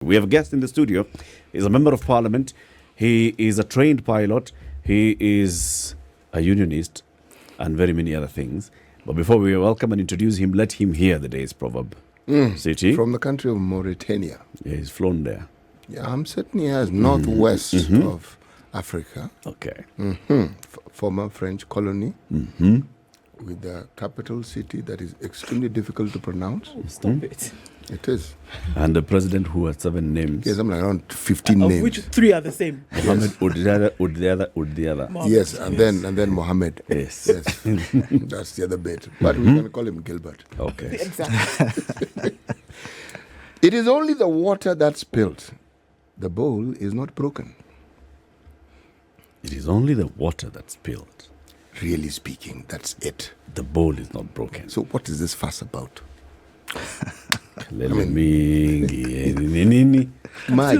We have a guest in the studio. He's a member of parliament. He is a trained pilot. He is a unionist and very many other things. But before we welcome and introduce him, let him hear the day's proverb. City. From the country of Mauritania. Yeah, he's flown there. Yeah, I'm sitting here as northwest of Africa. Okay. Former French colony. With the capital city that is extremely difficult to pronounce. Stop it. It is. And the president who has 7 names. Yes, I'm like around 15 names. Of which 3 are the same. Mohammed, Udiada. Yes, and then Mohammed. Yes. That's the other bit. But we can call him Gilbert. Okay. Exactly. It is only the water that spilled. The bowl is not broken. It is only the water that spilled. Really speaking, that's it. The bowl is not broken. So what is this fuss about? Still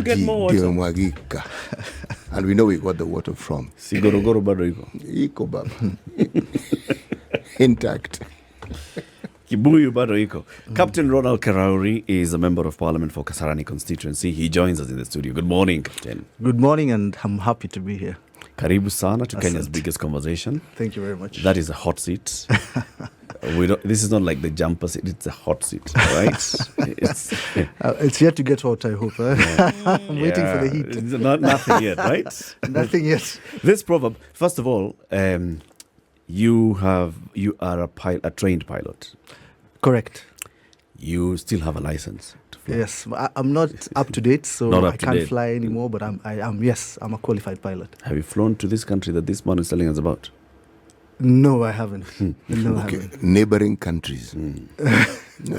get more water. Mwagika. And we know we got the water from Sigorogoro bado iko. Iko baba. Intact. Kibuyu bado iko. Captain Ronald Karauri is a member of parliament for Kasarani Constituency. He joins us in the studio. Good morning, Captain. Good morning, and I'm happy to be here. Karibu sana to Kenya's biggest conversation. Thank you very much. That is a hot seat. This is not like the jumper seat. It's a hot seat, right? It's yet to get hot, I hope. I'm waiting for the heat. It's nothing yet, right? Nothing yet. This proverb, first of all, you are a trained pilot. Correct. You still have a license to fly. Yes, I'm not up to date, so Not up I to can't date. fly anymore. But I'm a qualified pilot. Have you flown to this country that this man is telling us about? No, I haven't. No, I Okay, haven't. neighboring countries.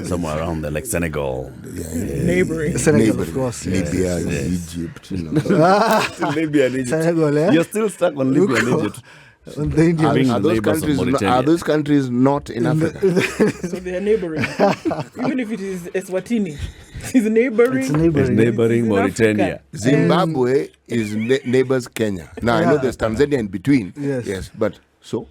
Somewhere around there, like Senegal. Neighboring. Senegal, Neighboring. of course. Libya, yes. Egypt. Libya and Egypt. Senegal, eh? You're still stuck on Libya and Egypt. On the Indian Being Are the those, neighbors of countries Mauritania. are those countries not in Africa? So they are neighboring. Even if it is Eswatini, it's neighboring. It's neighboring. It's neighboring It's in Mauritania. Africa. Zimbabwe is neighbors Kenya. Now, I know there's Tanzania in between. Yes. But so?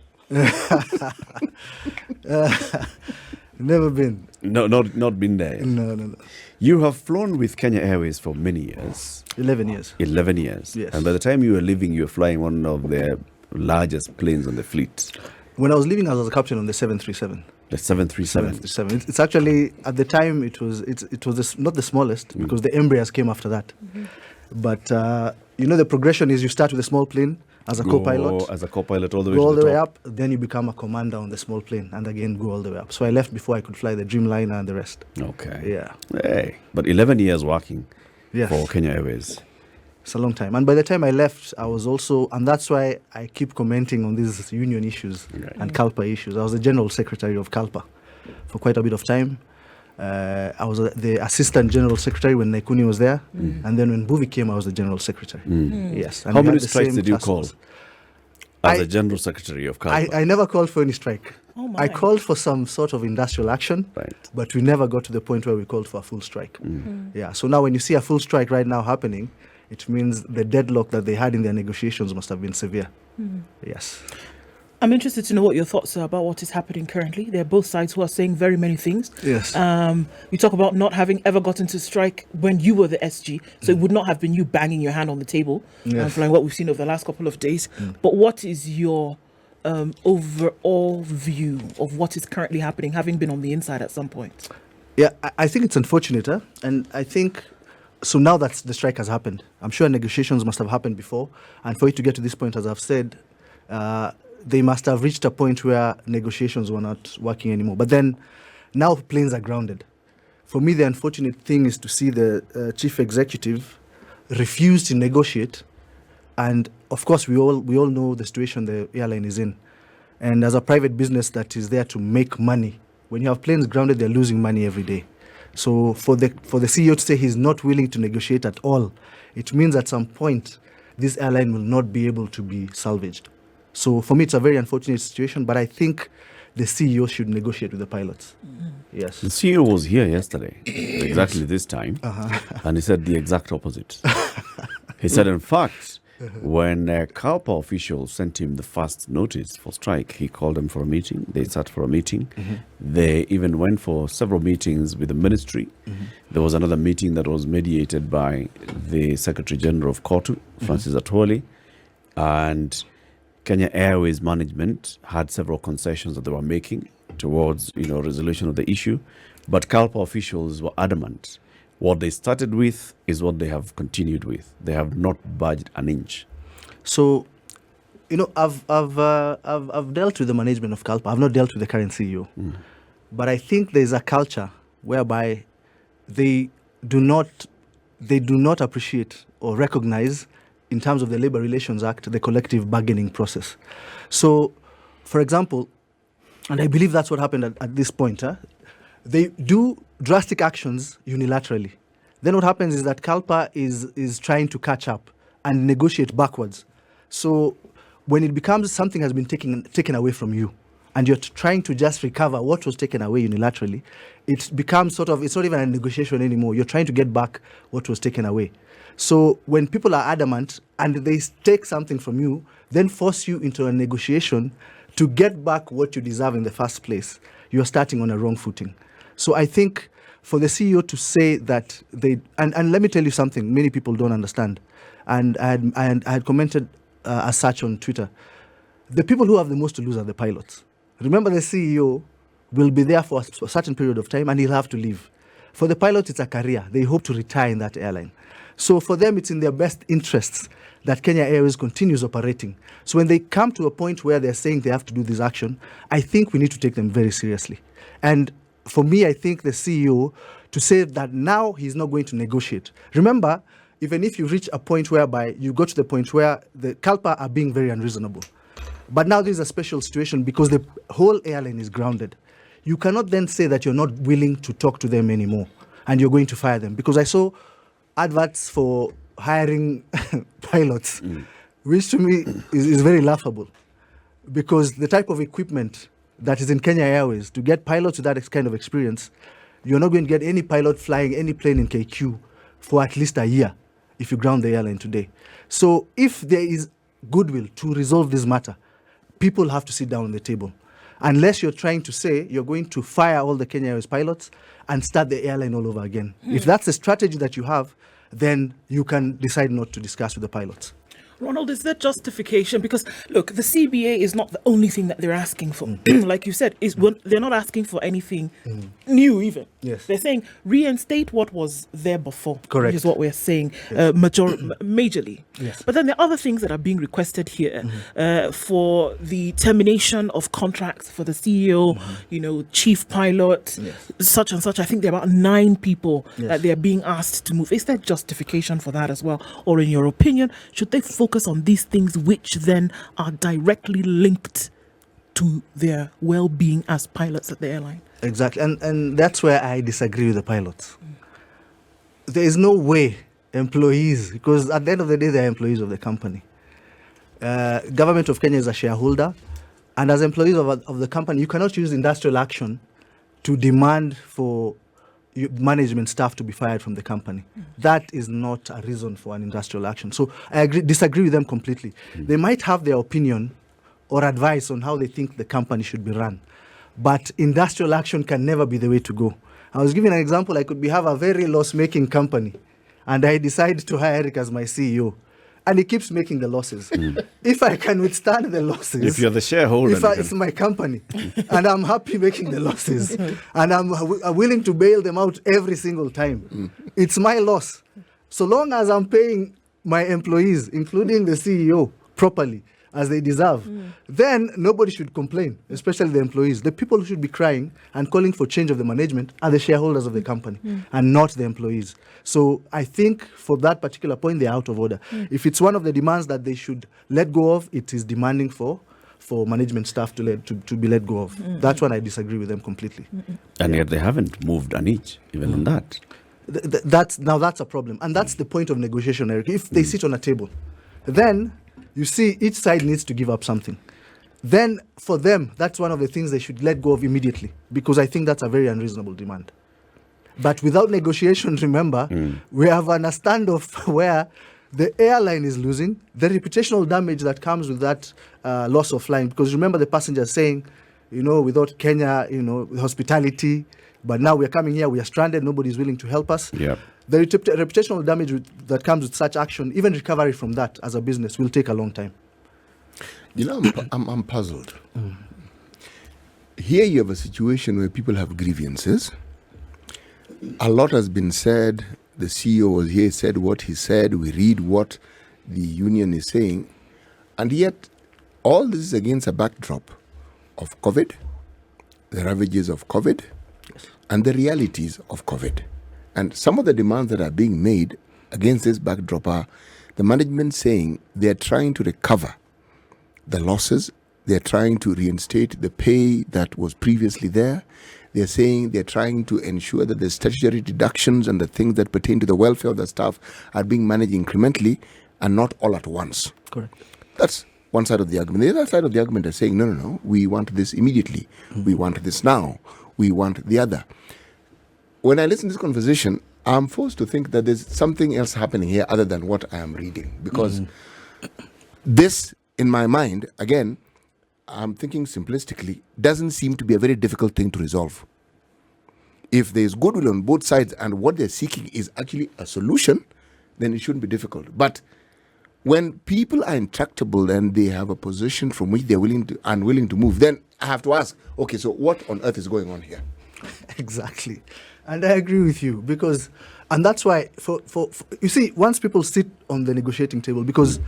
Never been. No, not been there. No. You have flown with Kenya Airways for many years. 11 years. 11 years. Yes. And by the time you were leaving, you were flying one of the largest planes on the fleet. When I was leaving, I was a captain on the 737. The 737. 737. It's actually, at the time, it was not the smallest, because the Embraers came after that. But the progression is you start with a small plane as a co-pilot. As a co-pilot all the way Go to all the way top. up, then you become a commander on the small plane, and again go all the way up. So I left before I could fly the Dreamliner and the rest. Okay. Yeah. Hey. But 11 years working Yes. for Kenya Airways. It's a long time. And by the time I left, I was also, and that's why I keep commenting on these union issues and CALPA issues. I was the general secretary of CALPA for quite a bit of time. I was the assistant general secretary when Naikuni was there. And then when Buvi came, I was the general secretary. Yes. And How we many had the strikes same did you customers. call as the general secretary of CALPA? I never called for any strike. Oh my. I called for some sort of industrial action, Right. but we never got to the point where we called for a full strike. Yeah, so now when you see a full strike right now happening, it means the deadlock that they had in their negotiations must have been severe. Yes. I'm interested to know what your thoughts are about what is happening currently. There are both sides who are saying very many things. Yes. You talk about not having ever gotten to strike when you were the SG, so it would not have been you banging your hand on the table and flying what we've seen over the last couple of days. But what is your overall view of what is currently happening, having been on the inside at some point? Yeah, I think it's unfortunate, and I think, so now that the strike has happened, I'm sure negotiations must have happened before, and for it to get to this point, as I've said, they must have reached a point where negotiations were not working anymore. But then, now planes are grounded. For me, the unfortunate thing is to see the chief executive refuse to negotiate. And of course, we all know the situation the airline is in. And as a private business that is there to make money, when you have planes grounded, they're losing money every day. So for the CEO to say he's not willing to negotiate at all, it means at some point, this airline will not be able to be salvaged. So for me, it's a very unfortunate situation, but I think the CEO should negotiate with the pilots. Yes. The CEO was here yesterday, exactly this time, and he said the exact opposite. He said, in fact, when CALPA officials sent him the first notice for strike, he called them for a meeting. They sat for a meeting. They even went for several meetings with the ministry. There was another meeting that was mediated by the Secretary General of KOTU, Francis Atwoli, and Kenya Airways management had several concessions that they were making towards, resolution of the issue. But CALPA officials were adamant. What they started with is what they have continued with. They have not budged an inch. So, I've dealt with the management of CALPA. I've not dealt with the current CEO. But I think there's a culture whereby they do not appreciate or recognize, in terms of the Labor Relations Act, the collective bargaining process. So, for example, and I believe that's what happened at this point, they do drastic actions unilaterally. Then what happens is that CALPA is trying to catch up and negotiate backwards. So when it becomes something has been taken away from you, and you're trying to just recover what was taken away unilaterally, it becomes it's not even a negotiation anymore. You're trying to get back what was taken away. So when people are adamant and they take something from you, then force you into a negotiation to get back what you deserve in the first place, you're starting on a wrong footing. So I think for the CEO to say that and let me tell you something many people don't understand, and I had commented as such on Twitter, the people who have the most to lose are the pilots. Remember, the CEO will be there for a certain period of time and he'll have to leave. For the pilots, it's a career. They hope to retire in that airline. So for them, it's in their best interests that Kenya Airways continues operating. So when they come to a point where they're saying they have to do this action, I think we need to take them very seriously. And for me, I think the CEO, to say that now he's not going to negotiate. Remember, even if you reach a point whereby you go to the point where the CALPA are being very unreasonable, but now this is a special situation because the whole airline is grounded. You cannot then say that you're not willing to talk to them anymore and you're going to fire them. Because I saw adverts for hiring pilots, which to me is very laughable. Because the type of equipment that is in Kenya Airways, to get pilots with that kind of experience, you're not going to get any pilot flying any plane in KQ for at least a year if you ground the airline today. So if there is goodwill to resolve this matter, people have to sit down on the table. Unless you're trying to say you're going to fire all the Kenya Airways pilots and start the airline all over again. If that's the strategy that you have, then you can decide not to discuss with the pilots. Ronald, is there justification? Because, look, the CBA is not the only thing that they're asking for. Like you said, they're not asking for anything new even. Yes. They're saying reinstate what was there before. Correct. Which is what we're saying majorly. Yes. But then there are other things that are being requested here for the termination of contracts for the CEO, chief pilot, such and such. I think there are about 9 people that they're being asked to move. Is there justification for that as well? Or in your opinion, should they focus on these things which then are directly linked to their well-being as pilots at the airline? Exactly. And that's where I disagree with the pilots. There is no way employees, because at the end of the day, they're employees of the company. Government of Kenya is a shareholder, and as employees of the company, you cannot use industrial action to demand for management staff to be fired from the company. That is not a reason for an industrial action. So I disagree with them completely. They might have their opinion or advice on how they think the company should be run, but industrial action can never be the way to go. I was giving an example. I could have a very loss-making company, and I decide to hire Eric as my CEO, and he keeps making the losses. If I can withstand the losses, If you're the shareholder, it's my company, and I'm happy making the losses, and I'm willing to bail them out every single time, it's my loss. So long as I'm paying my employees, including the CEO, properly, as they deserve, then nobody should complain, especially the employees. The people who should be crying and calling for change of the management are the shareholders of the company and not the employees. So I think for that particular point, they're out of order. If it's one of the demands that they should let go of, it is demanding for management staff to be let go of. That's when I disagree with them completely. And yet they haven't moved an inch, even on that. That's a problem. And that's the point of negotiation, Eric. If they sit on a table, then you see each side needs to give up something. Then for them, that's one of the things they should let go of immediately, because I think that's a very unreasonable demand. But without negotiation, remember, we have a standoff where the airline is losing, the reputational damage that comes with that loss of flying. Because remember the passengers saying, without Kenya, hospitality, But now we're coming here, we are stranded, nobody's willing to help us. Yeah. The reputational damage that comes with such action, even recovery from that as a business, will take a long time. You know, I'm puzzled. Here you have a situation where people have grievances. A lot has been said. The CEO was here, said what he said. We read what the union is saying. And yet, all this is against a backdrop of COVID, the ravages of COVID, and the realities of COVID. And some of the demands that are being made against this backdrop are the management saying they're trying to recover the losses. They're trying to reinstate the pay that was previously there. They're saying they're trying to ensure that the statutory deductions and the things that pertain to the welfare of the staff are being managed incrementally and not all at once. Correct. That's one side of the argument. The other side of the argument is saying, no, we want this immediately. We want this now. We want the other. When I listen to this conversation, I'm forced to think that there's something else happening here other than what I am reading. Because this, in my mind, again, I'm thinking simplistically, doesn't seem to be a very difficult thing to resolve. If there's goodwill on both sides and what they're seeking is actually a solution, then it shouldn't be difficult. But when people are intractable and they have a position from which they're unwilling to move, then I have to ask, okay, so what on earth is going on here? Exactly. And I agree with you and that's why, for you see, once people sit on the negotiating table, because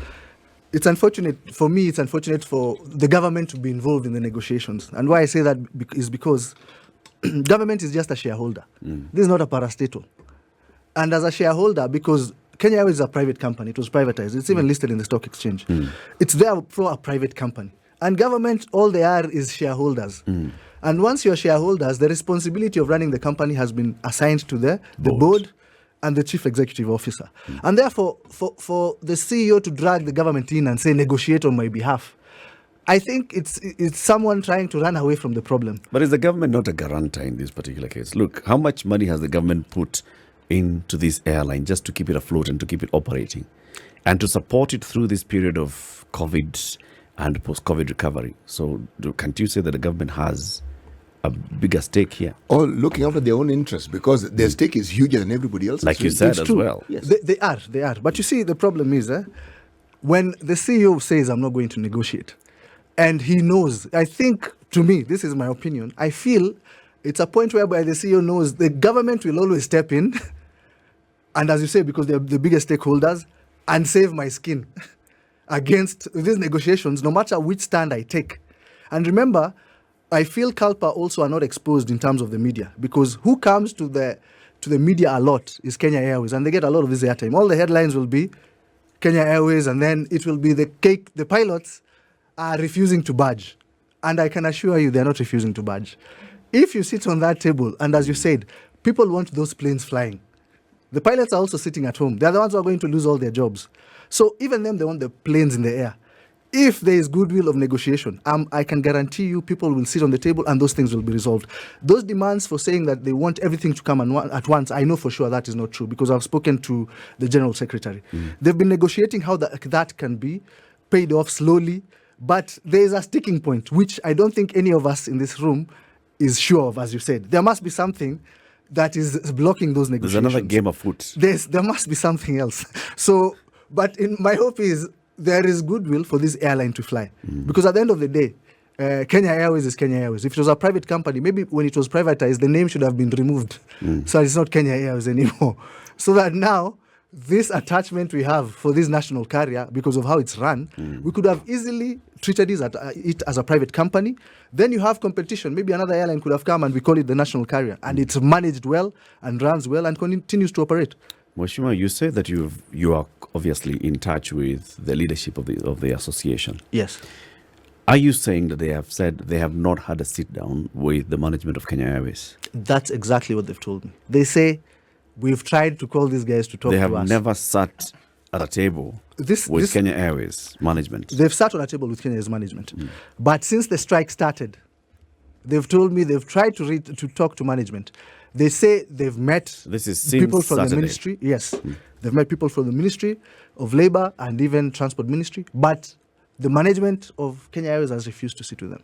it's unfortunate for me, it's unfortunate for the government to be involved in the negotiations. And why I say that is because government is just a shareholder. This is not a parastatal. And as a shareholder, because Kenya Airways is a private company, it was privatized, it's even listed in the stock exchange. It's there for a private company. And government, all they are is shareholders. And once you're shareholders, the responsibility of running the company has been assigned to the board and the chief executive officer. And therefore, for the CEO to drag the government in and say, negotiate on my behalf, I think it's someone trying to run away from the problem. But is the government not a guarantor in this particular case? Look, how much money has the government put into this airline just to keep it afloat and to keep it operating and to support it through this period of COVID and post-COVID recovery? So can't you say that the government has a bigger stake here? Or looking after their own interests, because their stake is huger than everybody else's. Like you said It's as true. well. Yes. They are. But you see, the problem is, when the CEO says, I'm not going to negotiate, and he knows, I think, to me, this is my opinion, I feel it's a point whereby the CEO knows the government will always step in, and as you say, because they're the biggest stakeholders, and save my skin against these negotiations, no matter which stand I take. And remember, I feel CALPA also are not exposed in terms of the media, because who comes to the media a lot is Kenya Airways, and they get a lot of this airtime. All the headlines will be Kenya Airways, and then it will be the pilots are refusing to budge. And I can assure you they're not refusing to budge. If you sit on that table, and as you said, people want those planes flying. The pilots are also sitting at home. They're the ones who are going to lose all their jobs. So even them, they want the planes in the air. If there is goodwill of negotiation, I can guarantee you people will sit on the table and those things will be resolved. Those demands for saying that they want everything to come at once, I know for sure that is not true, because I've spoken to the General Secretary. They've been negotiating how that can be paid off slowly, but there is a sticking point, which I don't think any of us in this room is sure of, as you said. There must be something that is blocking those negotiations. There's another game afoot. There must be something else. So, but my hope is there is goodwill for this airline to fly. Because at the end of the day, Kenya Airways is Kenya Airways. If it was a private company, maybe when it was privatized, the name should have been removed. So it's not Kenya Airways anymore. So that now, this attachment we have for this national carrier, because of how it's run, we could have easily treated it as a private company. Then you have competition. Maybe another airline could have come and we call it the national carrier. And it's managed well and runs well and continues to operate. Mheshimiwa, you say that you are obviously in touch with the leadership of the association. Yes. Are you saying that they have said they have not had a sit down with the management of Kenya Airways? That's exactly what they've told me. They say, we've tried to call these guys to talk to us. They have never sat at a table with Kenya Airways management. They've sat on a table with Kenya Airways management. But since the strike started, they've told me they've tried to talk to management. They say they've met people from the ministry. Yes. They've met people from the Ministry of Labour and even Transport Ministry. But the management of Kenya Airways has refused to sit with them.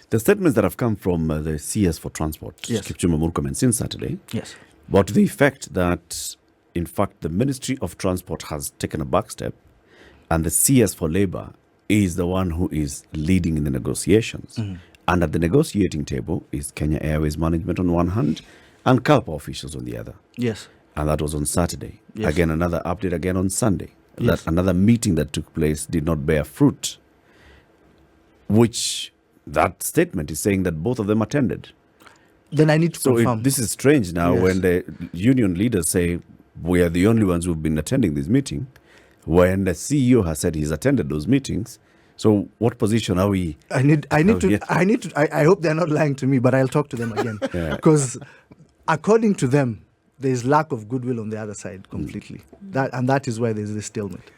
The statements that have come from the CS for Transport, Yes. Kipchumba Murkomen, since Saturday, Yes. but to the effect that, in fact, the Ministry of Transport has taken a back step and the CS for Labour is the one who is leading in the negotiations. And at the negotiating table is Kenya Airways management on one hand and CALPA officials on the other. Yes. And that was on Saturday. Yes. Again, another update again on Sunday. Yes. That another meeting that took place did not bear fruit, which that statement is saying that both of them attended. Then I need to So confirm. this is strange now Yes. when the union leaders say we are the only ones who've been attending this meeting, when the CEO has said he's attended those meetings. So what position are we? I need Oh, to. yeah. I hope they're not lying to me, but I'll talk to them again Yeah. because, according to them, there is lack of goodwill on the other side completely. That is why there's this stalemate.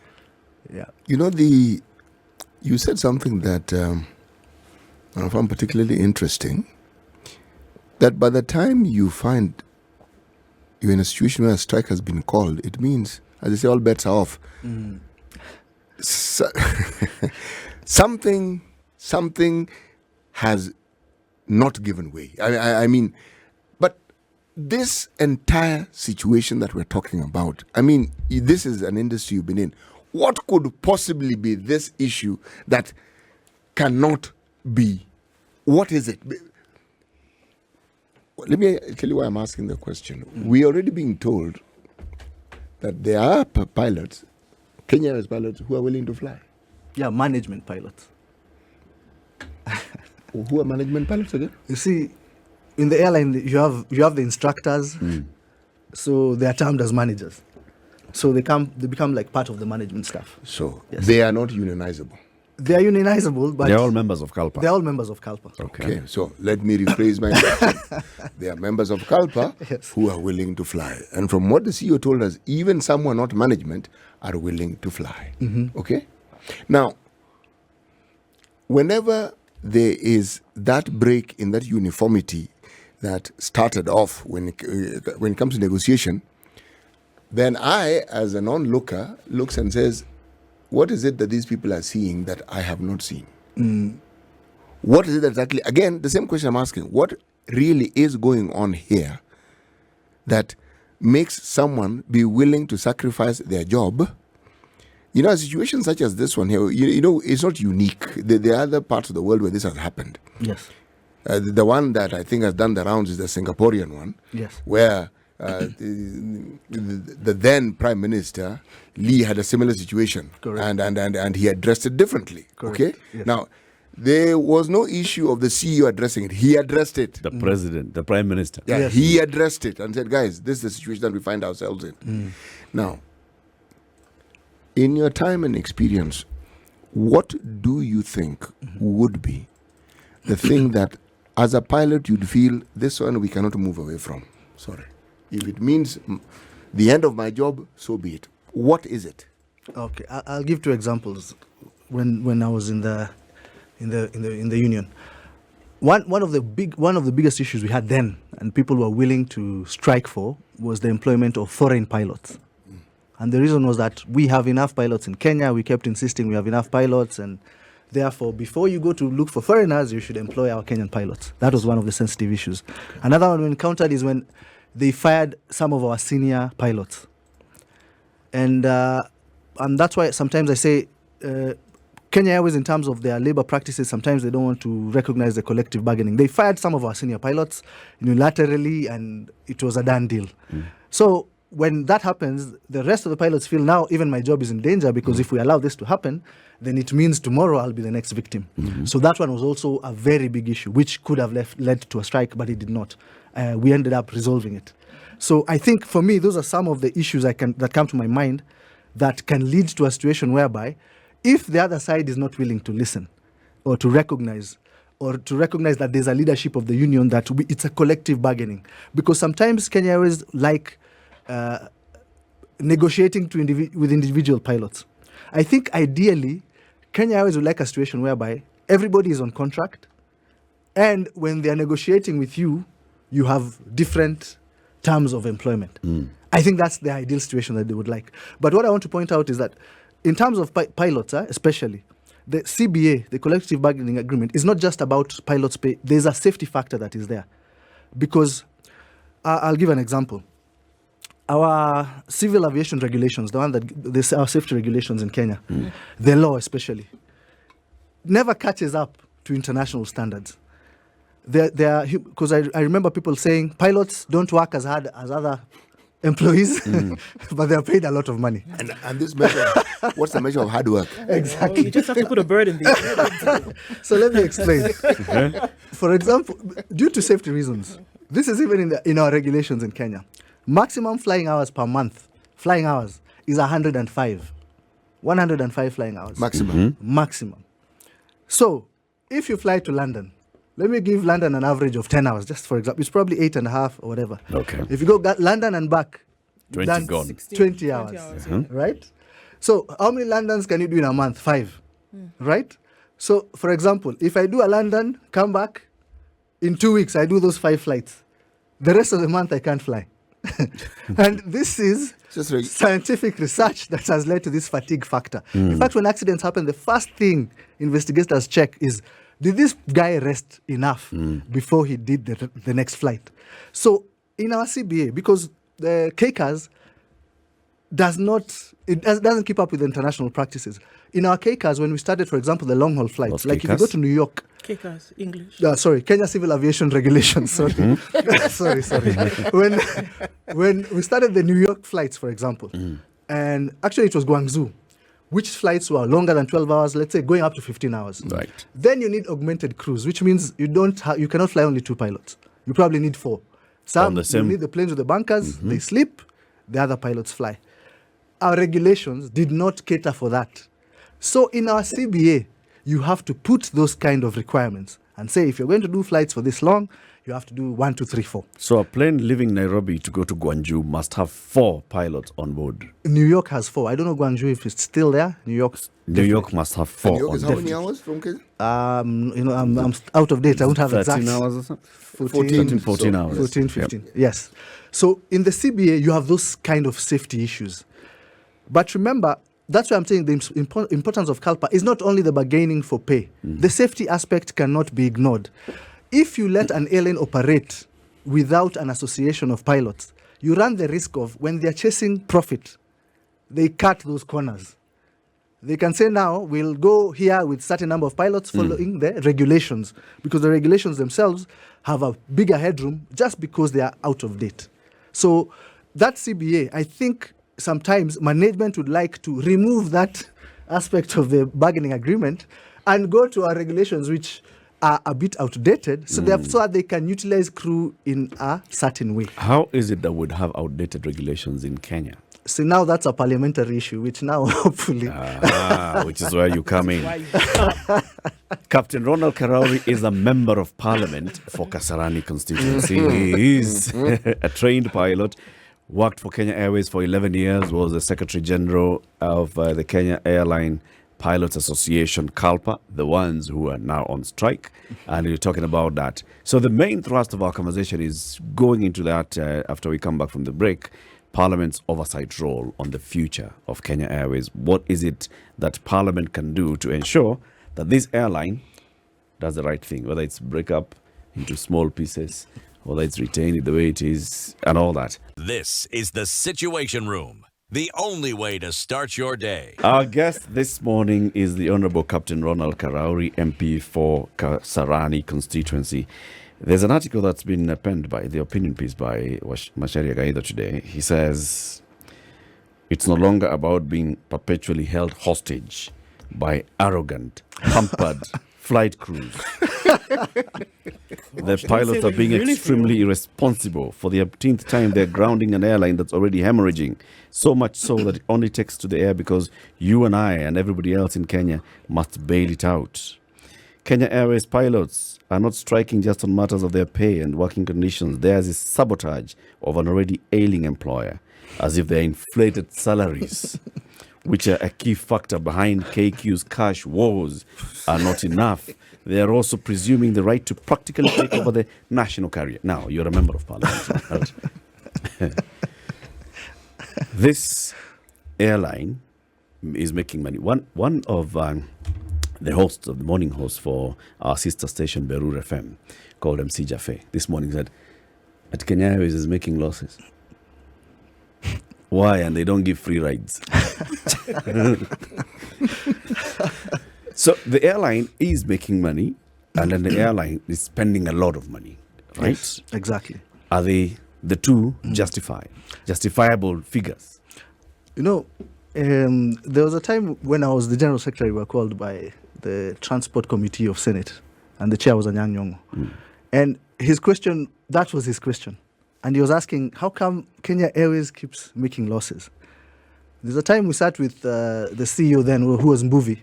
Yeah. You know, you said something that I found particularly interesting. That by the time you find you're in a situation where a strike has been called, it means, as they say, all bets are off. So, something has not given way. I mean, but this entire situation that we're talking about, I mean, this is an industry you've been in. What could possibly be this issue that cannot be? What is it? Let me tell you why I'm asking the question. We're already being told that there are pilots, Kenya Airways pilots, who are willing to fly. Yeah, management pilots. Who are management pilots again? You see, in the airline, you have the instructors, so they are termed as managers. So they become like part of the management staff. So Yes. they are not unionizable. They are unionizable, but They're all members of CALPA. they're all members of CALPA. Okay, so let me rephrase my question. They are members of CALPA Yes. who are willing to fly. And from what the CEO told us, even some who are not management are willing to fly. Okay? Now, whenever there is that break in that uniformity that started off when it comes to negotiation, then I, as a non-looker, looks and says, what is it that these people are seeing that I have not seen? What is it exactly? Again, the same question I'm asking. What really is going on here that makes someone be willing to sacrifice their job? You know, a situation such as this one here, you know, it's not unique. There are other parts of the world where this has happened. Yes. The one that I think has done the rounds is the Singaporean one, Yes. where the then Prime Minister Lee had a similar situation. Correct. And he addressed it differently. Correct. Okay? Yes. Now, there was no issue of the CEO addressing it. He addressed it. The president, the prime minister. Yeah, Yes. he addressed it and said, guys, this is the situation that we find ourselves in. Now, in your time and experience, what do you think would be the thing that, as a pilot, you'd feel this one we cannot move away from? Sorry. If it means the end of my job, so be it. What is it? Okay, I'll give 2 examples. When I was in the union, one of the biggest issues we had then, and people were willing to strike for, was the employment of foreign pilots. And the reason was that we have enough pilots in Kenya. We kept insisting we have enough pilots, and therefore, before you go to look for foreigners, you should employ our Kenyan pilots. That was one of the sensitive issues. Another one we encountered is when they fired some of our senior pilots. And that's why sometimes I say Kenya Airways, in terms of their labor practices, sometimes they don't want to recognize the collective bargaining. They fired some of our senior pilots unilaterally, and it was a done deal. So when that happens, the rest of the pilots feel now even my job is in danger, because if we allow this to happen, then it means tomorrow I'll be the next victim. So that one was also a very big issue, which could have led to a strike, but it did not. We ended up resolving it. So I think for me, those are some of the issues that come to my mind that can lead to a situation whereby, if the other side is not willing to listen or to recognize that there's a leadership of the union, that it's a collective bargaining. Because sometimes Kenya Airways like negotiating with individual pilots. I think ideally, Kenya Airways would like a situation whereby everybody is on contract, and when they are negotiating with you, you have different terms of employment. I think that's the ideal situation that they would like. But what I want to point out is that in terms of pilots, especially, the CBA, the collective bargaining agreement, is not just about pilots' pay. There's a safety factor that is there. Because I'll give an example. Our civil aviation regulations, our safety regulations in Kenya, the law especially, never catches up to international standards. Because I remember people saying pilots don't work as hard as other employees, but they're paid a lot of money. And this measure, what's the measure of hard work? Exactly. You just have to put a bird in there. So let me explain. For example, due to safety reasons, this is even in our regulations in Kenya. Maximum flying hours per month, flying hours, is 105. 105 flying hours. Maximum. Maximum. So, if you fly to London, let me give London an average of 10 hours, just for example. It's probably 8.5 or whatever. Okay. If you go London and back, 20 that's gone. 20 hours. Right? So, how many Londons can you do in a month? 5. Right? So, for example, if I do a London, come back, in 2 weeks, I do those 5 flights. The rest of the month, I can't fly. And this is scientific research that has led to this fatigue factor. In fact, when accidents happen, the first thing investigators check is, did this guy rest enough before he did the next flight? So in our CBA, because the KCAS doesn't keep up with international practices. In our KCAS, when we started, for example, the long haul flights, What's like KCAS? if you go to New York, KCAS, English. sorry, Kenya Civil Aviation Regulations. Sorry, sorry. When we started the New York flights, for example, and actually it was Guangzhou, which flights were longer than 12 hours, let's say going up to 15 hours. Right. Then you need augmented crews, which means you cannot fly only 2 pilots. You probably need 4. On the same- You need the planes with the bunkers, they sleep, the other pilots fly. Our regulations did not cater for that. So in our CBA, you have to put those kind of requirements and say, if you're going to do flights for this long, you have to do 1, 2, 3, 4. So a plane leaving Nairobi to go to Guangzhou must have 4 pilots on board. New York has 4. I don't know Guangzhou if it's still there. New York must have 4 New York on is how board. many hours from Kenya? I'm out of date. I won't have 13 exact. hours or something? 14, 14 so- hours. 14, 15. Yes. So in the CBA, you have those kind of safety issues. But remember, that's why I'm saying the importance of CALPA is not only the bargaining for pay. The safety aspect cannot be ignored. If you let an airline operate without an association of pilots, you run the risk of, when they're chasing profit, they cut those corners. They can say, now we'll go here with certain number of pilots following the regulations, because the regulations themselves have a bigger headroom just because they are out of date. So that CBA, I think sometimes management would like to remove that aspect of the bargaining agreement and go to our regulations, which are a bit outdated, so that they can utilize crew in a certain way. How is it that we'd have outdated regulations in Kenya? So now that's a parliamentary issue, which now hopefully... Which is where you come in. Captain Ronald Karauri is a member of parliament for Kasarani Constituency. He is a trained pilot, worked for Kenya Airways for 11 years, was the Secretary General of the Kenya Airline Pilots Association, CALPA, the ones who are now on strike. And we're talking about that. So the main thrust of our conversation is going into that after we come back from the break. Parliament's oversight role on the future of Kenya Airways. What is it that Parliament can do to ensure that this airline does the right thing, whether it's break up into small pieces, whether it's retain it the way it is, and all that. This is the Situation Room, the only way to start your day. Our guest this morning is the Honourable Captain Ronald Karauri, MP for Kasarani Constituency. There's an article that's been penned by the opinion piece by Macharia Gaido today. He says it's no longer about being perpetually held hostage by arrogant, pampered flight crews. The pilots are being extremely irresponsible. For the 18th time, they're grounding an airline that's already hemorrhaging. So much so that it only takes to the air because you and I and everybody else in Kenya must bail it out. Kenya Airways pilots are not striking just on matters of their pay and working conditions. Theirs is sabotage of an already ailing employer, as if their inflated salaries, which are a key factor behind KQ's cash wars, are not enough. They are also presuming the right to practically take over the national carrier. Now, you're a member of parliament. This airline is making money. One of the host of the morning host for our sister station Berur FM, called MC Jaffe, this morning said that Kenya Airways is making losses. Why? And they don't give free rides. So the airline is making money, and then the airline is spending a lot of money, right? Yes, exactly. Are they the two justifiable figures? You know, there was a time when I was the General Secretary, we were called by the Transport Committee of Senate, and the chair was Anyang' Nyong'o. And his question, that was his question. And he was asking, how come Kenya Airways keeps making losses? There's a time we sat with the CEO then, who was Mbuvi,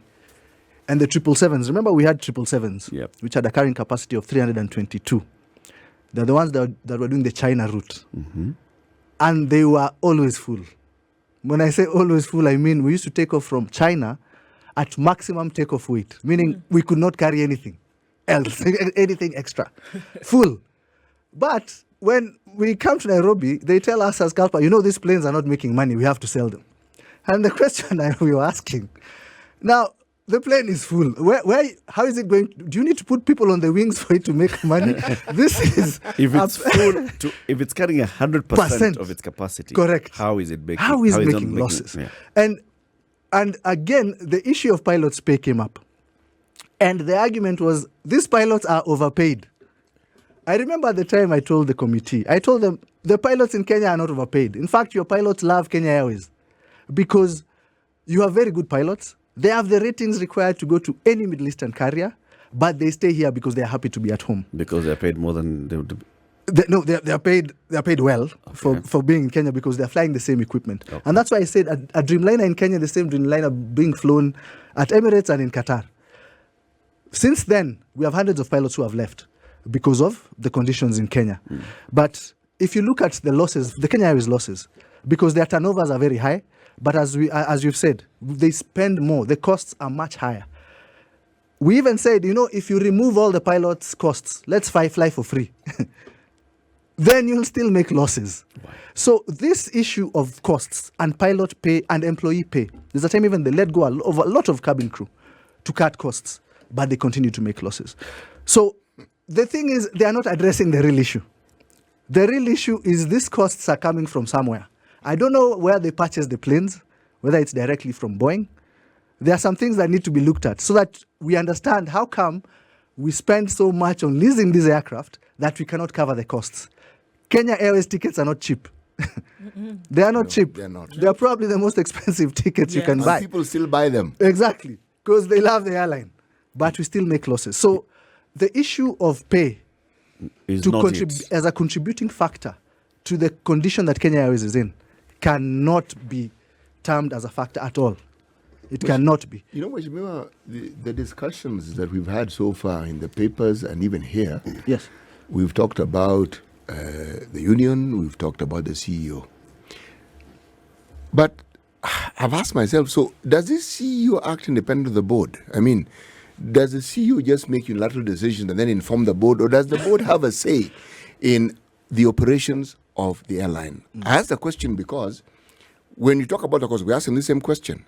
and the 777s. Remember, we had 777s, Yep. which had a carrying capacity of 322. They're the ones that were doing the China route. And they were always full. When I say always full, I mean we used to take off from China at maximum takeoff weight, meaning we could not carry anything else, anything extra. Full. But when we come to Nairobi, they tell us as Kalpa, these planes are not making money, we have to sell them. And the question we were asking, now, the plane is full. How is it going? Do you need to put people on the wings for it to make money? This is If it's full, if it's carrying 100% of its capacity, correct. How is it making? How is it making not losses? Yeah. And again, the issue of pilots' pay came up, and the argument was these pilots are overpaid. I remember the time I told the committee, I told them the pilots in Kenya are not overpaid. In fact, your pilots love Kenya Airways because you have very good pilots. They have the ratings required to go to any Middle Eastern carrier, but they stay here because they are happy to be at home. Because they're paid more than they would. They're paid well for being in Kenya because they're flying the same equipment. Okay. And that's why I said a Dreamliner in Kenya, the same Dreamliner being flown at Emirates and in Qatar. Since then, we have hundreds of pilots who have left because of the conditions in Kenya. But if you look at the losses, the Kenya Airways losses, because their turnovers are very high, but as you've said, they spend more. The costs are much higher. We even said, if you remove all the pilots' costs, let's fly for free. Then you'll still make losses. Wow. So this issue of costs and pilot pay and employee pay, there's a time even they let go of a lot of cabin crew to cut costs, but they continue to make losses. So the thing is, they are not addressing the real issue. The real issue is these costs are coming from somewhere. I don't know where they purchase the planes, whether it's directly from Boeing. There are some things that need to be looked at so that we understand how come we spend so much on leasing these aircraft that we cannot cover the costs. Kenya Airways tickets are not cheap. They are not cheap. They're not. They're probably the most expensive tickets you can And buy. people still buy them. Exactly, because they love the airline. But we still make losses. So the issue of pay Is to not contribute as a contributing factor to the condition that Kenya Airways is in cannot be termed as a factor at all. It cannot be. Remember the discussions that we've had so far in the papers and even here. Yes. We've talked about the union, we've talked about the CEO. But I've asked myself, so does this CEO act independent of the board? I mean, does the CEO just make unilateral decisions and then inform the board, or does the board have a say in the operations of the airline? I asked the question because when you talk about the cost, we asked them the same question.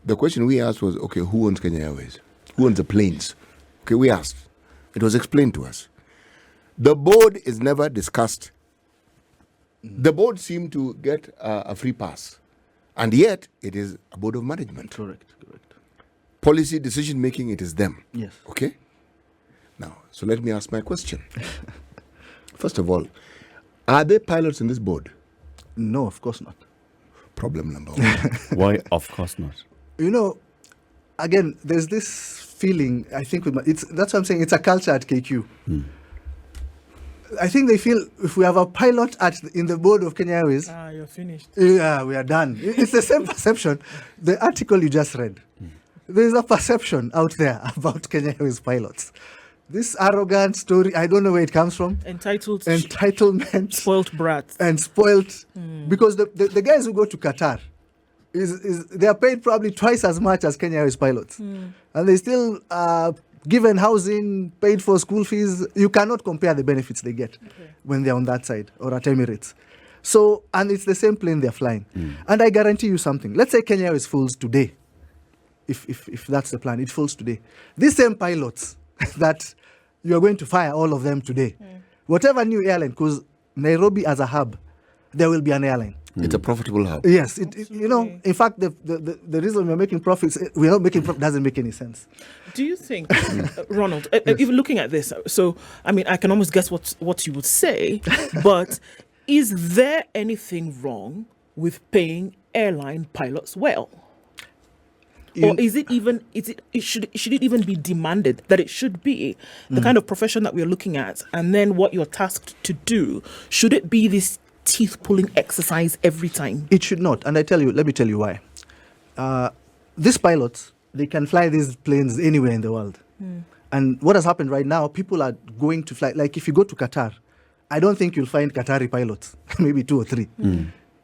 The question we asked was, okay, who owns Kenya Airways? Who owns the planes? Okay, we asked. It was explained to us. The board is never discussed. The board seemed to get a free pass. And yet, it is a board of management. Correct. Policy decision making, it is them. Yes. Okay? Now, so let me ask my question. First of all, are there pilots in this board? No, of course not. Problem number one. Why? Of course not. Again, there's this feeling, I think, that's what I'm saying, it's a culture at KQ. I think they feel if we have a pilot in the board of Kenya Airways, you're finished. Yeah, we are done. It's the same perception. The article you just read, there's a perception out there about Kenya Airways pilots. This arrogant story, I don't know where it comes from. Entitlement. Spoilt brats. And spoilt. Because the guys who go to Qatar, they are paid probably twice as much as Kenya Airways pilots. And they still given housing, paid for school fees. You cannot compare the benefits they get when they're on that side or at Emirates. So, and it's the same plane they're flying. And I guarantee you something. Let's say Kenya Airways fools today. if that's the plan. It falls today. These same pilots that you are going to fire all of them today, whatever new airline, because Nairobi as a hub, there will be an airline. It's a profitable hub. Yes, in fact, the reason we're making profits, we're not making profit, doesn't make any sense. Do you think, Ronald, even looking at this, so, I mean, I can almost guess what you would say, but is there anything wrong with paying airline pilots well? Or should it even be demanded that it should be the kind of profession that we're looking at, and then what you're tasked to do? Should it be this teeth-pulling exercise every time? It should not, and let me tell you why. These pilots, they can fly these planes anywhere in the world. And what has happened right now, people are going to fly, like if you go to Qatar, I don't think you'll find Qatari pilots, maybe 2 or 3.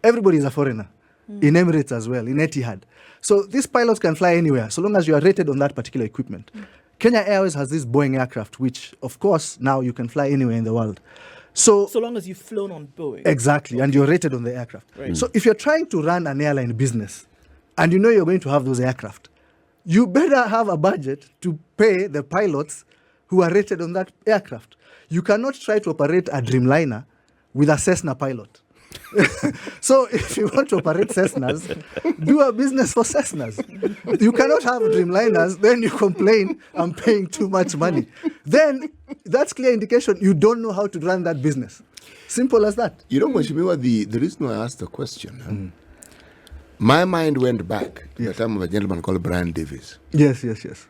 Everybody is a foreigner. In Emirates as well, in Etihad. So these pilots can fly anywhere, so long as you are rated on that particular equipment. Kenya Airways has this Boeing aircraft, which, of course, now you can fly anywhere in the world. So long as you've flown on Boeing. Exactly, and you're rated on the aircraft. Right. So if you're trying to run an airline business, and you know you're going to have those aircraft, you better have a budget to pay the pilots who are rated on that aircraft. You cannot try to operate a Dreamliner with a Cessna pilot. So if you want to operate Cessnas, do a business for Cessnas. You cannot have Dreamliners, then you complain, I'm paying too much money. Then that's clear indication you don't know how to run that business. Simple as that. You know, Mheshimiwa, the reason why I asked the question, my mind went back to the time of a gentleman called Brian Davis. Yes.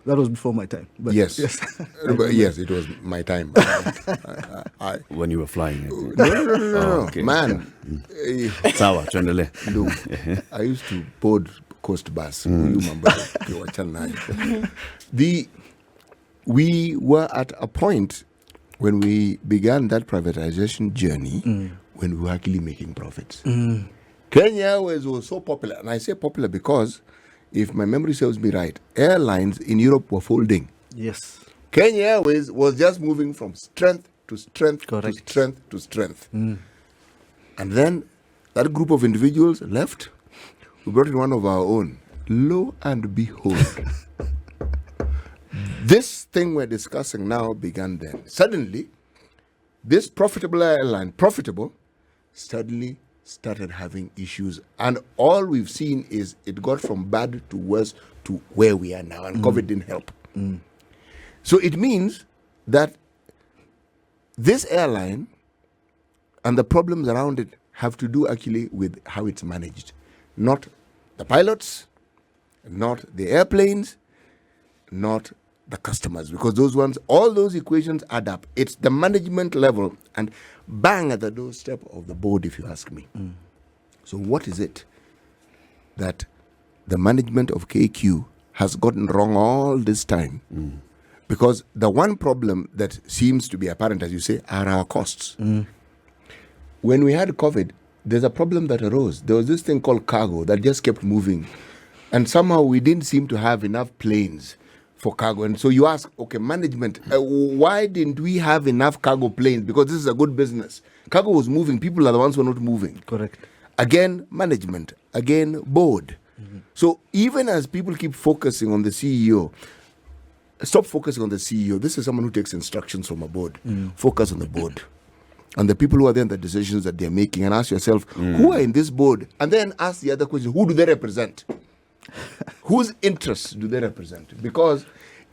That was before my time. But yes, yes, it was my time. When you were flying. No. Okay. Man. Sawa, tuendelee. Look, I used to board Coast Bus. We were at a point when we began that privatization journey when we were actually making profits. Kenya Airways was so popular, and I say popular because, if my memory serves me right, airlines in Europe were folding. Yes. Kenya Airways was just moving from strength to strength Correct. to strength to strength. And then that group of individuals left. We brought in one of our own. Lo and behold, this thing we're discussing now began then. Suddenly, this profitable airline, suddenly started having issues, and all we've seen is it got from bad to worse to where we are now, and COVID didn't help. So it means that this airline and the problems around it have to do actually with how it's managed, not the pilots, not the airplanes, not the customers, because all those equations add up. It's the management level, and bang at the doorstep of the board, if you ask me. So what is it that the management of KQ has gotten wrong all this time? Because the one problem that seems to be apparent, as you say, are our costs. When we had COVID, there's a problem that arose. There was this thing called cargo that just kept moving, and somehow we didn't seem to have enough planes for cargo. And so you ask, okay, management, why didn't we have enough cargo planes? Because this is a good business. Cargo was moving. People are the ones who are not moving. Correct. Again, management. Again, board. So even as people keep focusing on the CEO, stop focusing on the CEO. This is someone who takes instructions from a board. Focus on the board. And the people who are there in the decisions that they're making, and ask yourself, who are in this board? And then ask the other question, who do they represent? Whose interests do they represent? Because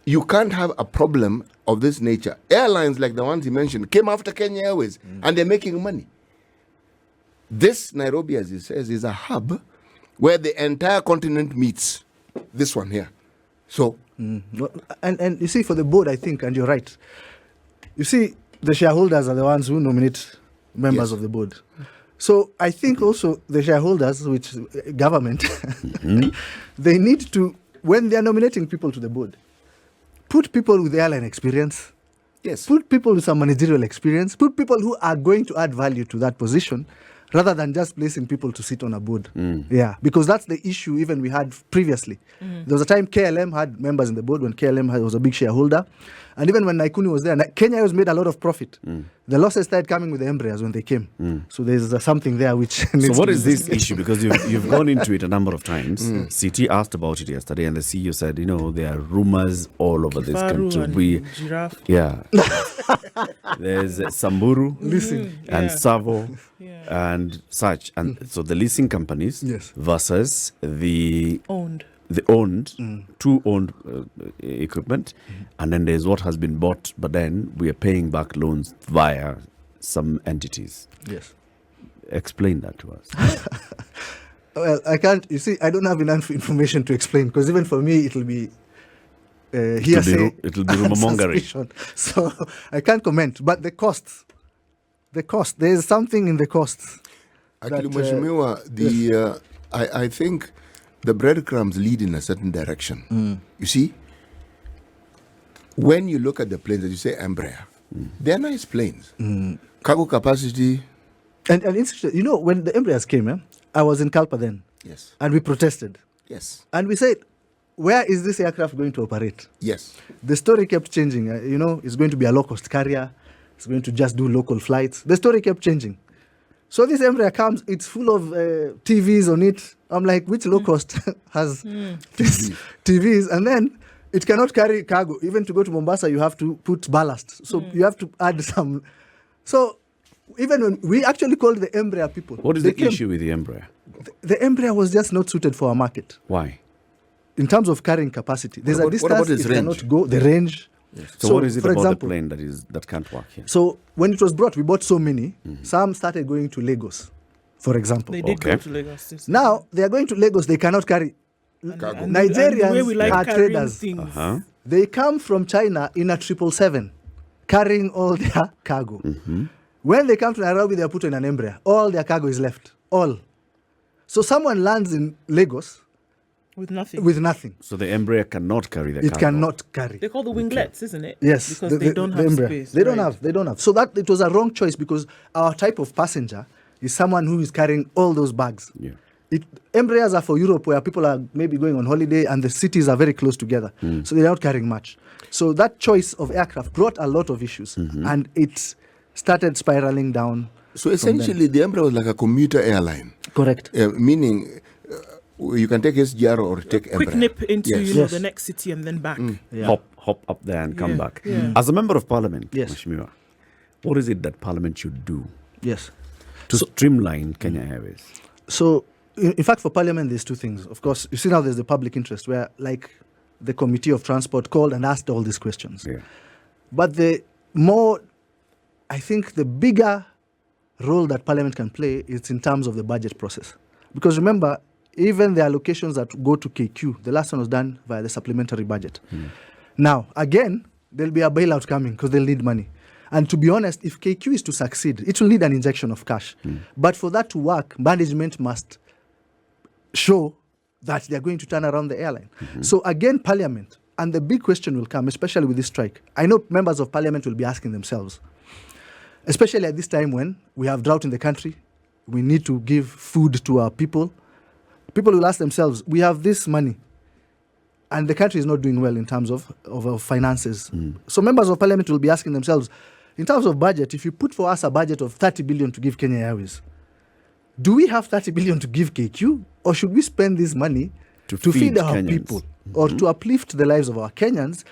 you can't have a problem of this nature. Airlines like the ones you mentioned came after Kenya Airways, and they're making money. This Nairobi, as he says, is a hub where the entire continent meets. This one here. So, and you see, for the board, I think, and you're right. You see, the shareholders are the ones who nominate members of the board. So I think also the shareholders, which government, they need to, when they are nominating people to the board, put people with airline experience. yes. Put people with some managerial experience. Put people who are going to add value to that position. rather than just placing people to sit on a board. Yeah, because that's the issue even we had previously. There was a time KLM had members in the board when KLM was a big shareholder. And even when Naikuni was there, Kenya Airways made a lot of profit. The losses started coming with the Embraers when they came. So there's something there which So what is this issue? Because you've gone into it a number of times. CT asked about it yesterday, and the CEO said, there are rumors all over this country. Giraffe. Yeah. There's Samburu and Savo and such. And so the leasing companies versus the owned, two owned equipment. And then there's what has been bought, but then we are paying back loans via some entities. Yes. Explain that to us. Well, I can't. You see, I don't have enough information to explain because even for me, it'll be hearsay. It'll be rumor mongering. So I can't comment. But the cost, there's something in the costs. Actually, Mheshimiwa, I think the breadcrumbs lead in a certain direction. You see, when you look at the planes that you say Embraer, they're nice planes. Cargo capacity. And when the Embraers came, I was in Kalpa then. Yes. And we protested. Yes. And we said, where is this aircraft going to operate? Yes. The story kept changing. It's going to be a low-cost carrier. It's going to just do local flights. The story kept changing. So this Embraer comes, it's full of TVs on it. I'm like, which low-cost has these TVs? And then it cannot carry cargo. Even to go to Mombasa, you have to put ballast. So you have to add some. So even when we actually called the Embraer people. What is the issue with the Embraer? The Embraer was just not suited for our market. Why? In terms of carrying capacity. There's a distance what about its it range? cannot go, the range. Yes. So what is it for about example, the plane that can't work here? So when it was brought, we bought so many. Some started going to Lagos, for example. They did go to Lagos. Now they are going to Lagos. They cannot carry. Cargo. Nigerians are traders. Things. They come from China in a 777, carrying all their cargo. When they come to Nairobi, they are put in an Embraer. All their cargo is left. All. So someone lands in Lagos with nothing. So the Embraer cannot carry the cargo. It cannot carry. They call the winglets, isn't it? Yes. Because they don't have Embraer. space. They don't have. So that it was a wrong choice because our type of passenger is someone who is carrying all those bags. Yeah. Embraers are for Europe where people are maybe going on holiday and the cities are very close together. So they're not carrying much. So that choice of aircraft brought a lot of issues and it started spiraling down. So essentially, the Embraer was like a commuter airline. Correct. Meaning you can take SGR or take Embraer. Quick nip into Yes. the next city and then back. Yeah. Hop up there and come back. Yeah. As a member of parliament, Yes. Mheshimiwa, what is it that parliament should do Yes. to streamline Kenya Airways? So, in fact, for Parliament, there's two things. Of course, you see now there's the public interest where, like, the Committee of Transport called and asked all these questions. Yeah. But I think the bigger role that Parliament can play is in terms of the budget process. Because remember, even the allocations that go to KQ, the last one was done via the supplementary budget. Now, again, there'll be a bailout coming because they'll need money. And to be honest, if KQ is to succeed, it will need an injection of cash. But for that to work, management must show that they're going to turn around the airline. So again, Parliament, and the big question will come, especially with this strike. I know members of Parliament will be asking themselves, especially at this time when we have drought in the country, we need to give food to our people. People will ask themselves, we have this money, and the country is not doing well in terms of our finances. So members of Parliament will be asking themselves, in terms of budget, if you put for us a budget of 30 billion to give Kenya Airways, do we have 30 billion to give KQ, or should we spend this money to feed our Kenyans. people or to uplift the lives of our Kenyans,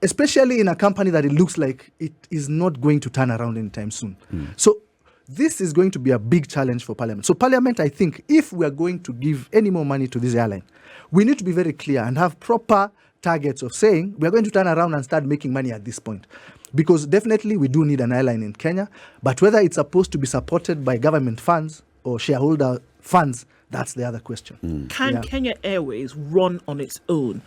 especially in a company that it looks like it is not going to turn around anytime soon? So this is going to be a big challenge for Parliament. So Parliament, I think, if we are going to give any more money to this airline, we need to be very clear and have proper targets of saying we are going to turn around and start making money at this point. Because definitely we do need an airline in Kenya, but whether it's supposed to be supported by government funds or shareholder funds, that's the other question. Can Kenya Airways run on its own,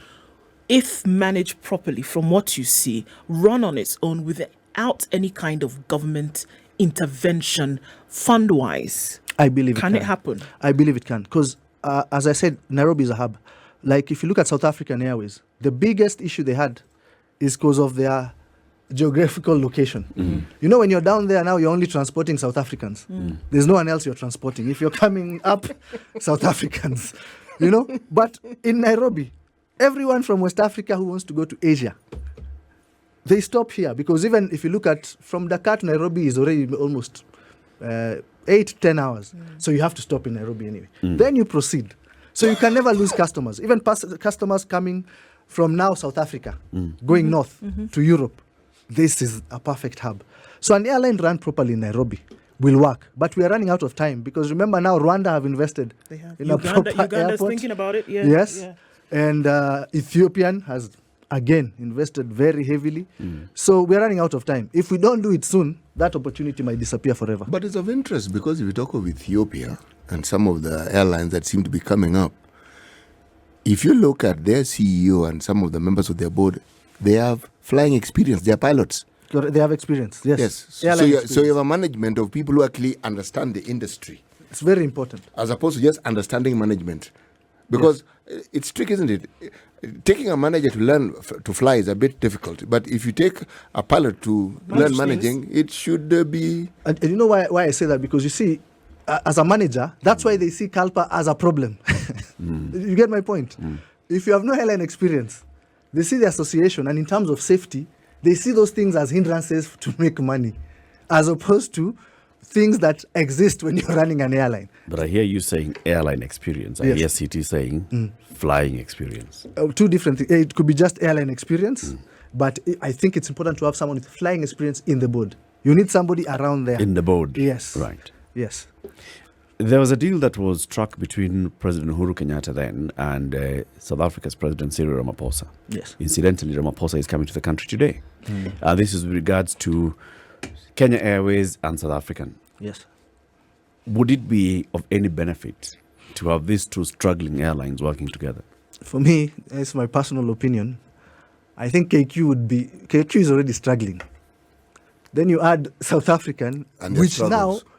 if managed properly, from what you see, run on its own without any kind of government intervention fund-wise? I believe it can. Can it happen? I believe it can. Because, as I said, Nairobi is a hub. Like, if you look at South African Airways, the biggest issue they had is because of their geographical location. You know, when you're down there now, you're only transporting South Africans. There's no one else you're transporting. If you're coming up, South Africans, you know. But in Nairobi, everyone from West Africa who wants to go to Asia, they stop here, because even if you look at from Dakar to Nairobi is already almost 8-10 hours. So you have to stop in Nairobi anyway. Then you proceed. So you can never lose customers. Even customers coming from now South Africa, going north to Europe, this is a perfect hub. So an airline run properly in Nairobi will work. But we are running out of time, because remember now Rwanda have invested in a proper Uganda's airport. thinking about it. Yeah. Yes. Yeah. And Ethiopian has again invested very heavily. So we're running out of time. If we don't do it soon, that opportunity might disappear forever. But it's of interest, because if you talk of Ethiopia and some of the airlines that seem to be coming up, if you look at their CEO and some of the members of their board, they have flying experience. They are pilots. They have experience. Yes. So you have a management of people who actually understand the industry, It's very important. as opposed to just understanding management. Because it's tricky, isn't it? Taking a manager to learn to fly is a bit difficult. But if you take a pilot to learn managing, it should be... And you know why I say that? Because you see, as a manager, that's why they see Kalpa as a problem. You get my point? If you have no airline experience, they see the association, and in terms of safety, they see those things as hindrances to make money, as opposed to things that exist when you're running an airline. But I hear you saying airline experience. I Yes. hear CT saying flying experience. Two different things. It could be just airline experience, but I think it's important to have someone with flying experience in the board. You need somebody around there. In the board. Yes. Right. Yes. There was a deal that was struck between President Uhuru Kenyatta then and South Africa's President Cyril Ramaphosa. Yes. Incidentally, Ramaphosa is coming to the country today. This is with regards to Kenya Airways and South African. Yes. Would it be of any benefit to have these two struggling airlines working together? For me, it's my personal opinion. I think KQ is already struggling. Then you add South African, And their which struggles. now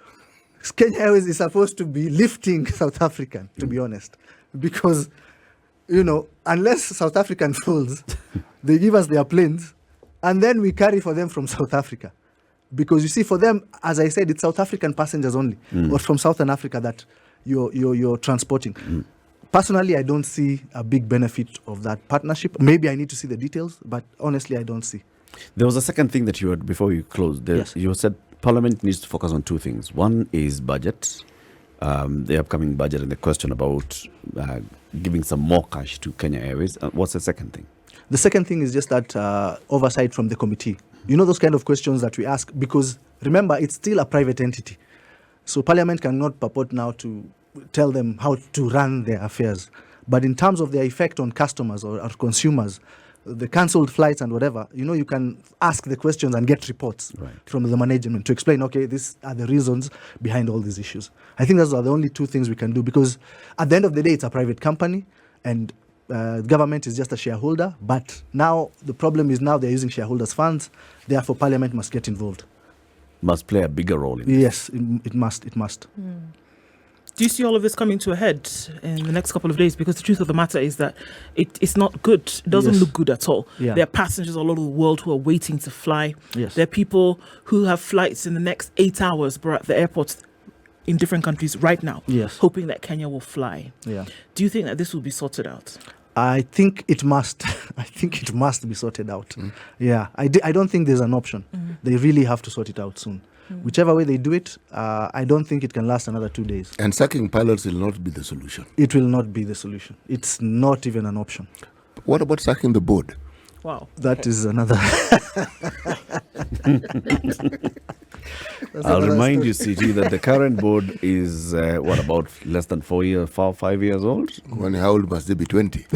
Kenya Airways is supposed to be lifting South African, to be honest. Because, you know, unless South African falls, they give us their planes, and then we carry for them from South Africa. Because you see, for them, as I said, it's South African passengers only, or from Southern Africa that you're transporting. Personally, I don't see a big benefit of that partnership. Maybe I need to see the details, but honestly, I don't see. There was a second thing that you had before you closed. Yes. You said Parliament needs to focus on two things. One is budget, the upcoming budget, and the question about giving some more cash to Kenya Airways. What's the second thing? The second thing is just that oversight from the committee. You know, those kind of questions that we ask, because remember, it's still a private entity. So Parliament cannot purport now to tell them how to run their affairs. But in terms of their effect on customers or consumers, the cancelled flights and whatever, you know, you can ask the questions and get reports from the management to explain, okay, these are the reasons behind all these issues. I think those are the only two things we can do, because at the end of the day, it's a private company, and government is just a shareholder. But now the problem is now they're using shareholders' funds. Therefore, Parliament must get involved. Must play a bigger role in this. Yes, it must. It must. Do you see all of this coming to a head in the next couple of days? Because the truth of the matter is that it's not good. It doesn't Yes. look good at all. Yeah. There are passengers all over the world who are waiting to fly. Yes. There are people who have flights in the next 8 hours, but at the airports in different countries right now, Yes. hoping that Kenya will fly. Yeah. Do you think that this will be sorted out? I think it must. I think it must be sorted out. Yeah. I don't think there's an option. They really have to sort it out soon. Whichever way they do it, I don't think it can last another 2 days. And sacking pilots will not be the solution. It will not be the solution. It's not even an option. What about sacking the board? Wow. That is another. I'll remind you, CT, that the current board is, about less than 5 years old? When how old must they be? 20?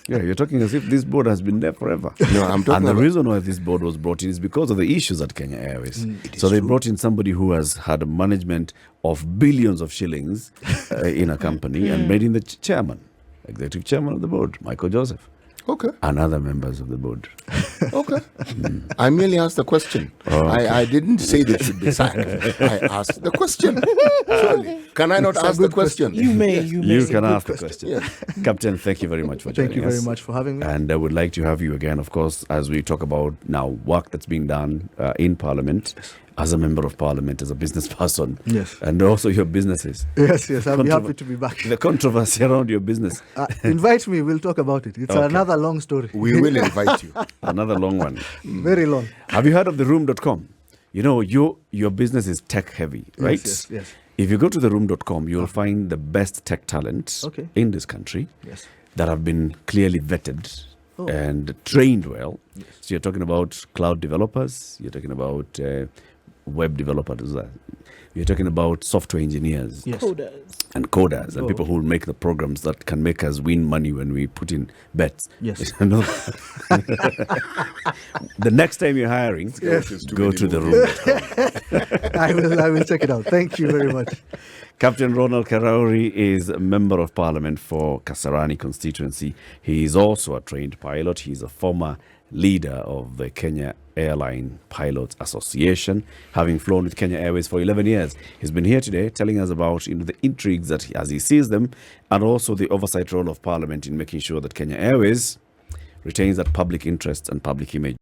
Yeah, you're talking as if this board has been there forever. No, I'm talking And the about... reason why this board was brought in is because of the issues at Kenya Airways. So they brought in somebody who has had a management of billions of shillings in a company and made him the executive chairman of the board, Michael Joseph, Okay. and other members of the board. Okay. I merely asked the question. I didn't say they should be sacked. I asked the question. Surely. Can I not It's a ask the good question? You may, you may. You It's a can good ask the question. question. Captain, thank you very much for joining us. Thank you very much for having me. And I would like to have you again, of course, as we talk about now work that's being done in Parliament, as a member of Parliament, as a business person, Yes. and also your businesses. Yes, I'll be Controver- happy to be back. The controversy around your business, Invite me, we'll talk about it. It's Okay. another long story. We will invite you. another long one. Very long. Have you heard of theroom.com? You know, your business is tech heavy, right? Yes. If you go to theroom.com, you'll find the best tech talents Okay. in this country Yes. that have been clearly vetted Oh. and trained well. So you're talking about cloud developers, you're talking about web developers, you're talking about software engineers Yes. Coders. and coders and Oh. people who will make the programs that can make us win money when we put in bets. Yes. You know? The next time you're hiring, go to the room. I will check it out. Thank you very much. Captain Ronald Karauri is a member of Parliament for Kasarani Constituency. He is also a trained pilot. He's a former leader of the Kenya Airline Pilots Association, having flown with Kenya Airways for 11 years. He's been here today telling us about the intrigues that as he sees them, and also the oversight role of Parliament in making sure that Kenya Airways retains that public interest and public image.